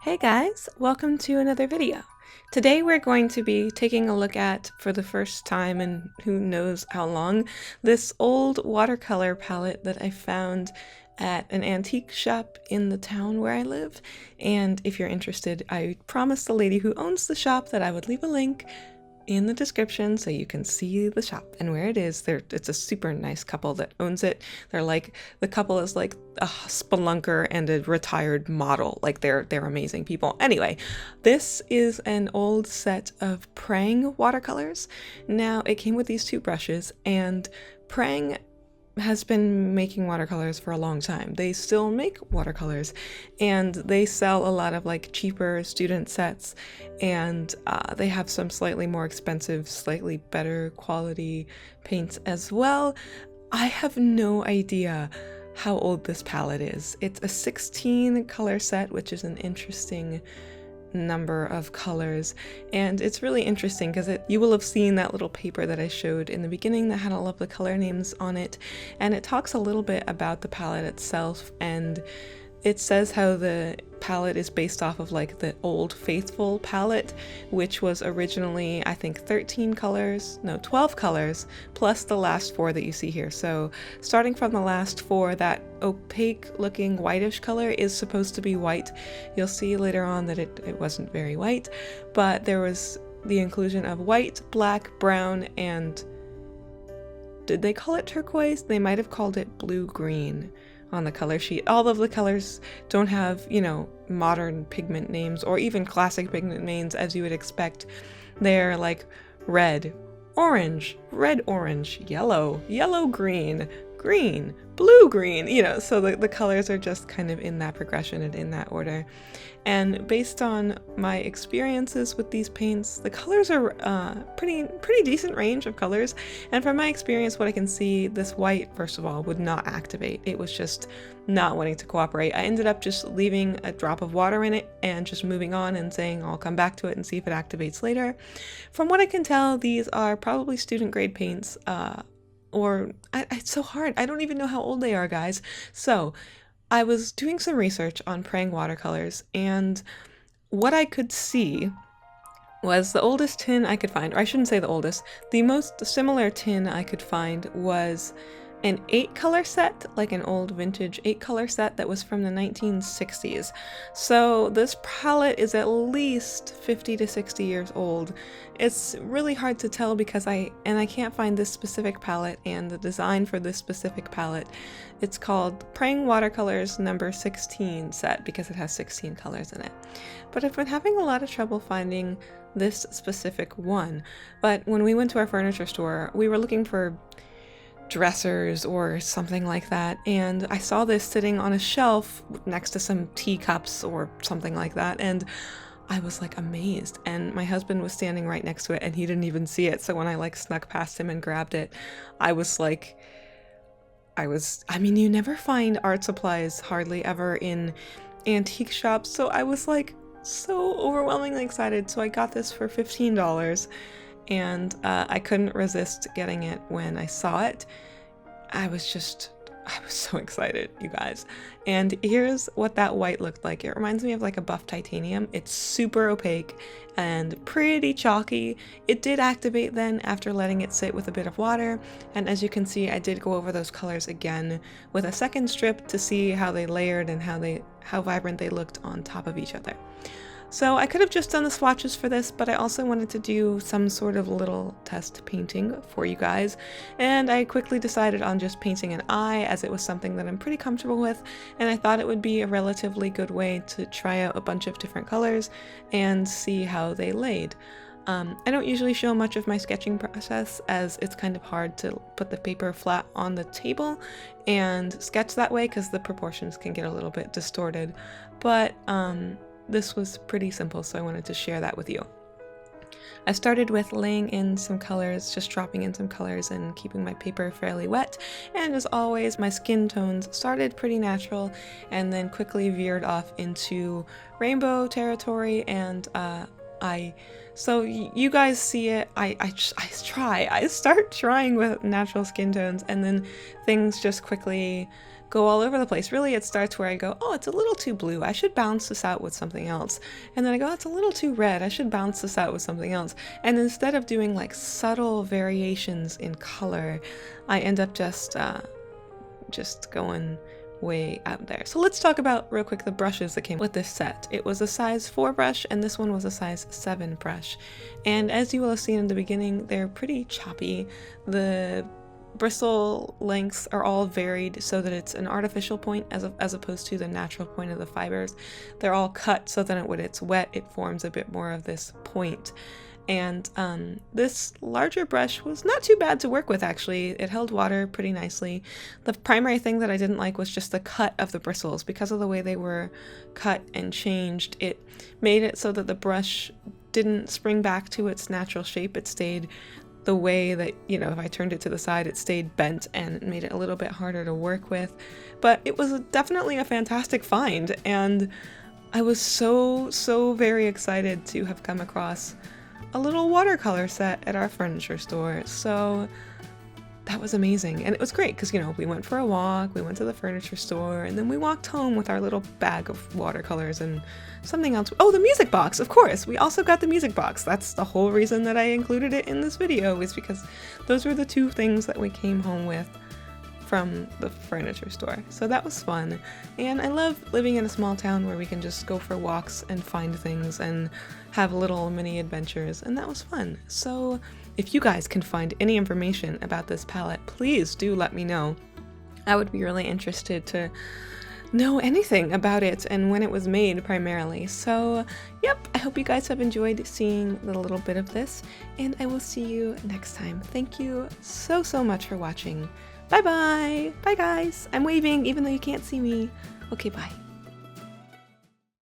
Hey guys, welcome to another video. Today we're going to be taking a look at, for the first time in who knows how long, this old watercolor palette that I found at an antique shop in the town where I live. And if you're interested, I promised the lady who owns the shop that I would leave a link in the description so you can see the shop and where it is. It's a super nice couple that owns it. The couple is like a spelunker and a retired model. Like they're amazing people. Anyway, this is an old set of Prang watercolors. Now it came with these two brushes, and Prang has been making watercolors for a long time. They still make watercolors, and they sell a lot of like cheaper student sets, and they have some slightly more expensive, slightly better quality paints as well. I have no idea how old this palette is. It's a 16 color set, which is an interesting number of colors, and it's really interesting because you will have seen that little paper that I showed in the beginning that had all of the color names on it, and it talks a little bit about the palette itself, and it says how the palette is based off of like the Old Faithful palette, which was originally I think 12 colors plus the last 4 that you see here. So starting from the last 4, that opaque looking whitish color is supposed to be white. You'll see later on that it wasn't very white, but there was the inclusion of white, black, brown, and did they call it turquoise? They might have called it blue-green on the color sheet. All of the colors don't have, modern pigment names or even classic pigment names as you would expect. They're like red, orange, yellow, green, blue, green, so the colors are just kind of in that progression and in that order. And based on my experiences with these paints, the colors are pretty decent range of colors. And from my experience, what I can see, this white, first of all, would not activate. It was just not wanting to cooperate. I ended up just leaving a drop of water in it and just moving on and saying I'll come back to it and see if it activates later. From what I can tell, these are probably student grade paints, it's so hard. I don't even know how old they are, guys. So I was doing some research on Prang watercolors, and what I could see was the oldest tin I could find, or I shouldn't say the oldest, the most similar tin I could find was an 8-color set, like an old vintage 8-color set that was from the 1960s. So this palette is at least 50 to 60 years old. It's really hard to tell because I can't find this specific palette and the design for this specific palette. It's called Prang Watercolors No. 16 set because it has 16 colors in it. But I've been having a lot of trouble finding this specific one. But when we went to our furniture store, we were looking for dressers or something like that, and I saw this sitting on a shelf next to some teacups or something like that, and I was like amazed. And my husband was standing right next to it and he didn't even see it, so when I like snuck past him and grabbed it, you never find art supplies hardly ever in antique shops, so I was like so overwhelmingly excited. So I got this for $15, and I couldn't resist getting it when I saw it. I was so excited, you guys. And here's what that white looked like. It reminds me of like a buff titanium. It's super opaque and pretty chalky. It did activate then after letting it sit with a bit of water. And as you can see, I did go over those colors again with a second strip to see how they layered and how vibrant they looked on top of each other. So I could have just done the swatches for this, but I also wanted to do some sort of little test painting for you guys, and I quickly decided on just painting an eye, as it was something that I'm pretty comfortable with, and I thought it would be a relatively good way to try out a bunch of different colors and see how they laid. I don't usually show much of my sketching process, as it's kind of hard to put the paper flat on the table and sketch that way because the proportions can get a little bit distorted, but this was pretty simple, so I wanted to share that with you. I started with laying in some colors, just dropping in some colors and keeping my paper fairly wet, and as always my skin tones started pretty natural and then quickly veered off into rainbow territory, and so you guys see it, I start trying with natural skin tones, and then things just quickly go all over the place. Really, it starts where I go, oh, it's a little too blue. I should balance this out with something else. And then I go, it's a little too red. I should balance this out with something else. And instead of doing like subtle variations in color, I end up just going way out there. So let's talk about real quick the brushes that came with this set. It was a size 4 brush and this one was a size 7 brush. And as you will have seen in the beginning, they're pretty choppy. The bristle lengths are all varied so that it's an artificial point as opposed to the natural point of the fibers. They're all cut so that when it's wet, it forms a bit more of this point. And this larger brush was not too bad to work with, actually. It held water pretty nicely. The primary thing that I didn't like was just the cut of the bristles. Because of the way they were cut and changed, it made it so that the brush didn't spring back to its natural shape. It stayed the way that, you know, if I turned it to the side, it stayed bent and it made it a little bit harder to work with. But it was definitely a fantastic find, and I was so very excited to have come across a little watercolor set at our furniture store. So that was amazing. And it was great because, you know, we went for a walk, we went to the furniture store, and then we walked home with our little bag of watercolors and something else. Oh, the music box, of course. We also got the music box. That's the whole reason that I included it in this video, is because those were the two things that we came home with from the furniture store. So that was fun. And I love living in a small town where we can just go for walks and find things and have little mini adventures, and that was fun. So if you guys can find any information about this palette, please do let me know. I would be really interested to know anything about it and when it was made primarily. So yep, I hope you guys have enjoyed seeing a little bit of this, and I will see you next time. Thank you so much for watching. Bye bye! Bye guys! I'm waving even though you can't see me. Okay, bye.